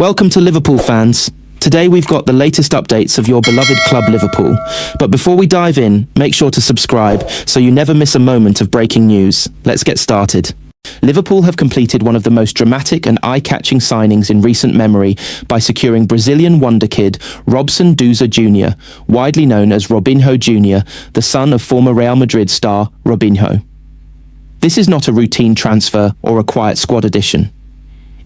Welcome to Liverpool fans. Today we've got the latest updates of your beloved club Liverpool. But before we dive in, make sure to subscribe so you never miss a moment of breaking news. Let's get started. Liverpool have completed one of the most dramatic and eye-catching signings in recent memory by securing Brazilian wonder kid Robinho Jr, widely known as Robinho Jr, the son of former Real Madrid star Robinho. This is not a routine transfer or a quiet squad addition.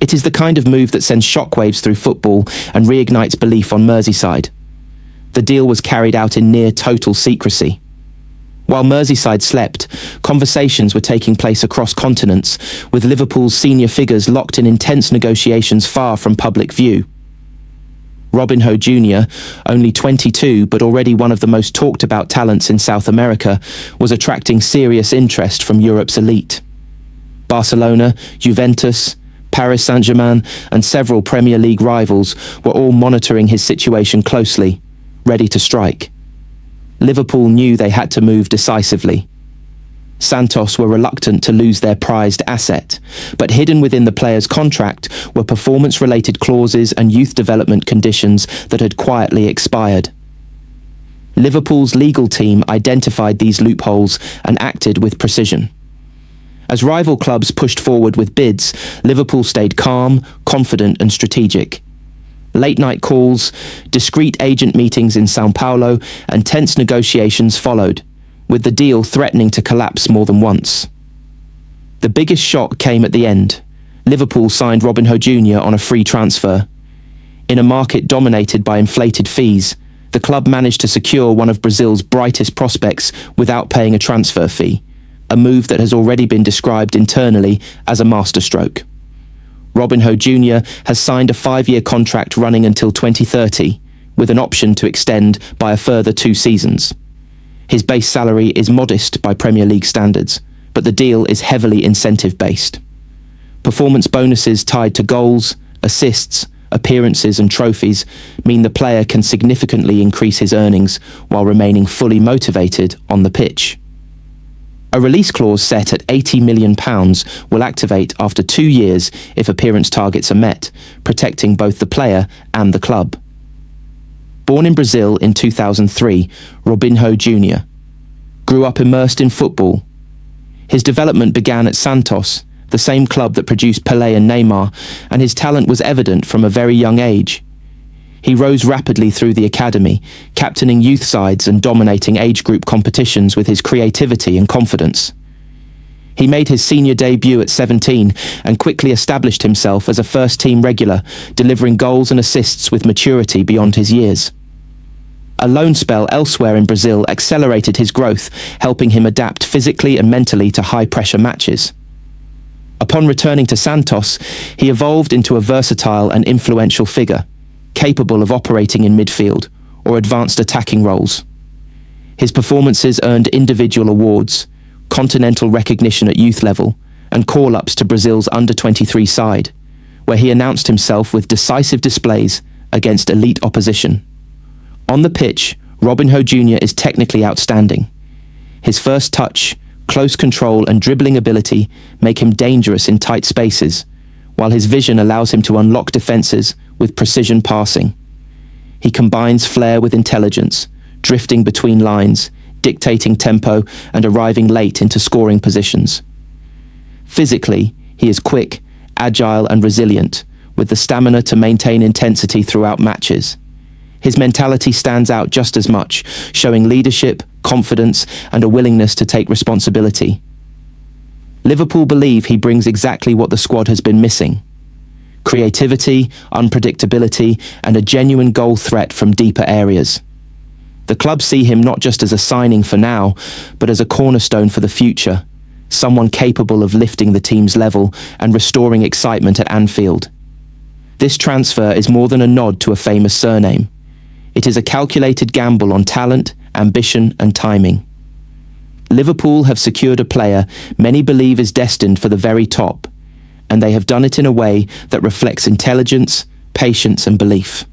It is the kind of move that sends shockwaves through football and reignites belief on Merseyside. The deal was carried out in near total secrecy. While Merseyside slept, conversations were taking place across continents, with Liverpool's senior figures locked in intense negotiations far from public view. Robinho Jr, only 22 but already one of the most talked about talents in South America, was attracting serious interest from Europe's elite. Barcelona, Juventus, Paris Saint-Germain and several Premier League rivals were all monitoring his situation closely, ready to strike. Liverpool knew they had to move decisively. Santos were reluctant to lose their prized asset, but hidden within the player's contract were performance-related clauses and youth development conditions that had quietly expired. Liverpool's legal team identified these loopholes and acted with precision. As rival clubs pushed forward with bids, Liverpool stayed calm, confident and strategic. Late-night calls, discreet agent meetings in São Paulo and tense negotiations followed, with the deal threatening to collapse more than once. The biggest shock came at the end. Liverpool signed Robinho Jr on a free transfer. In a market dominated by inflated fees, the club managed to secure one of Brazil's brightest prospects without paying a transfer fee, a move that has already been described internally as a masterstroke. Robinho Jr has signed a 5-year contract running until 2030, with an option to extend by a further 2 seasons. His base salary is modest by Premier League standards, but the deal is heavily incentive-based. Performance bonuses tied to goals, assists, appearances and trophies mean the player can significantly increase his earnings while remaining fully motivated on the pitch. A release clause set at £80 million will activate after 2 years if appearance targets are met, protecting both the player and the club. Born in Brazil in 2003, Robinho Jr grew up immersed in football. His development began at Santos, the same club that produced Pelé and Neymar, and his talent was evident from a very young age. He rose rapidly through the academy, captaining youth sides and dominating age group competitions with his creativity and confidence. He made his senior debut at 17 and quickly established himself as a first-team regular, delivering goals and assists with maturity beyond his years. A loan spell elsewhere in Brazil accelerated his growth, helping him adapt physically and mentally to high-pressure matches. Upon returning to Santos, he evolved into a versatile and influential figure, capable of operating in midfield or advanced attacking roles. His performances earned individual awards, continental recognition at youth level, and call-ups to Brazil's under-23 side, where he announced himself with decisive displays against elite opposition. On the pitch, Robinho Jr is technically outstanding. His first touch, close control and dribbling ability make him dangerous in tight spaces, while his vision allows him to unlock defences with precision passing. He combines flair with intelligence, drifting between lines, dictating tempo and arriving late into scoring positions. Physically, he is quick, agile and resilient, with the stamina to maintain intensity throughout matches. His mentality stands out just as much, showing leadership, confidence and a willingness to take responsibility. Liverpool believe he brings exactly what the squad has been missing: creativity, unpredictability, and a genuine goal threat from deeper areas. The club see him not just as a signing for now, but as a cornerstone for the future, someone capable of lifting the team's level and restoring excitement at Anfield. This transfer is more than a nod to a famous surname. It is a calculated gamble on talent, ambition, and timing. Liverpool have secured a player many believe is destined for the very top, and they have done it in a way that reflects intelligence, patience and belief.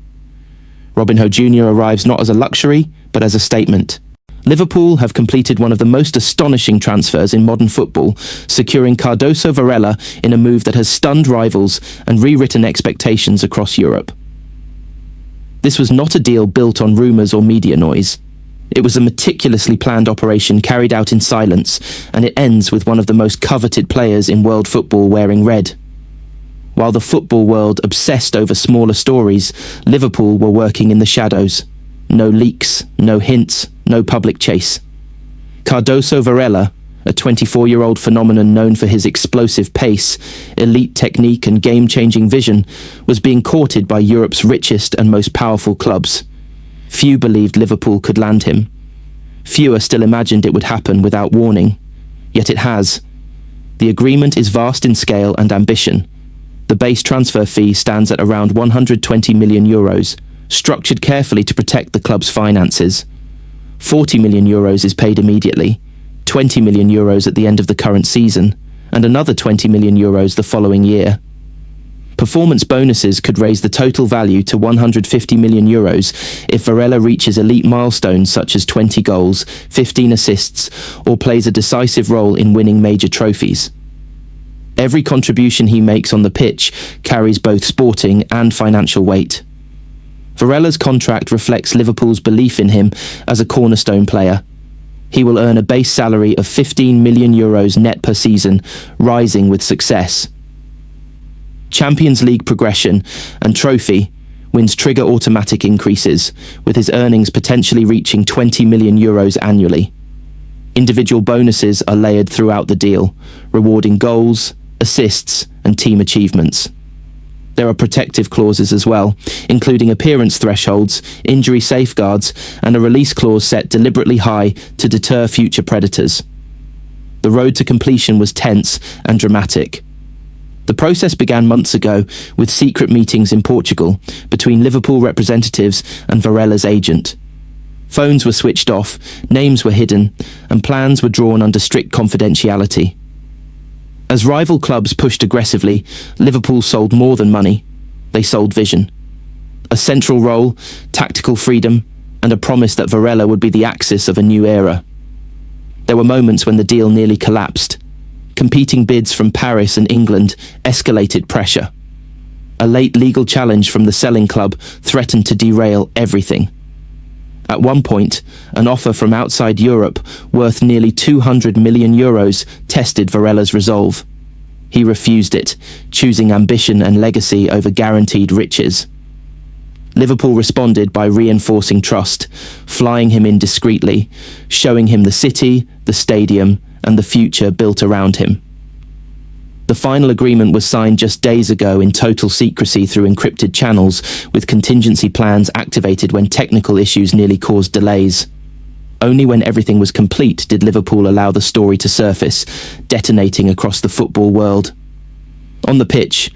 Robinho Jr arrives not as a luxury, but as a statement, Liverpool have completed one of the most astonishing transfers in modern football, securing Cardoso Varela in a move that has stunned rivals and rewritten expectations across Europe. This was not a deal built on rumours or media noise. It was a meticulously planned operation carried out in silence, and it ends with one of the most coveted players in world football wearing red. While the football world obsessed over smaller stories, Liverpool were working in the shadows. No leaks, no hints, no public chase. Cardoso Varela, a 24-year-old phenomenon known for his explosive pace, elite technique and game-changing vision, was being courted by Europe's richest and most powerful clubs. Few believed Liverpool could land him. Fewer still imagined it would happen without warning. Yet it has. The agreement is vast in scale and ambition. The base transfer fee stands at around €120 million, structured carefully to protect the club's finances. €40 million is paid immediately, €20 million at the end of the current season, and another €20 million the following year. Performance bonuses could raise the total value to €150 million if Varela reaches elite milestones such as 20 goals, 15 assists, or plays a decisive role in winning major trophies. Every contribution he makes on the pitch carries both sporting and financial weight. Varela's contract reflects Liverpool's belief in him as a cornerstone player. He will earn a base salary of €15 million net per season, rising with success. Champions League progression and trophy wins trigger automatic increases, with his earnings potentially reaching €20 million annually. Individual bonuses are layered throughout the deal, rewarding goals, assists, and team achievements. There are protective clauses as well, including appearance thresholds, injury safeguards, and a release clause set deliberately high to deter future predators. The road to completion was tense and dramatic. The process began months ago with secret meetings in Portugal between Liverpool representatives and Varela's agent. Phones were switched off, names were hidden, and plans were drawn under strict confidentiality. As rival clubs pushed aggressively, Liverpool sold more than money. They sold vision. A central role, tactical freedom, and a promise that Varela would be the axis of a new era. There were moments when the deal nearly collapsed. Competing bids from Paris and England escalated pressure. A late legal challenge from the selling club threatened to derail everything. At one point, an offer from outside Europe worth nearly €200 million tested Varela's resolve. He refused it, choosing ambition and legacy over guaranteed riches. Liverpool responded by reinforcing trust, flying him in discreetly, showing him the city, the stadium, and the future built around him. The final agreement was signed just days ago in total secrecy through encrypted channels, with contingency plans activated when technical issues nearly caused delays. Only when everything was complete did Liverpool allow the story to surface, detonating across the football world. On the pitch,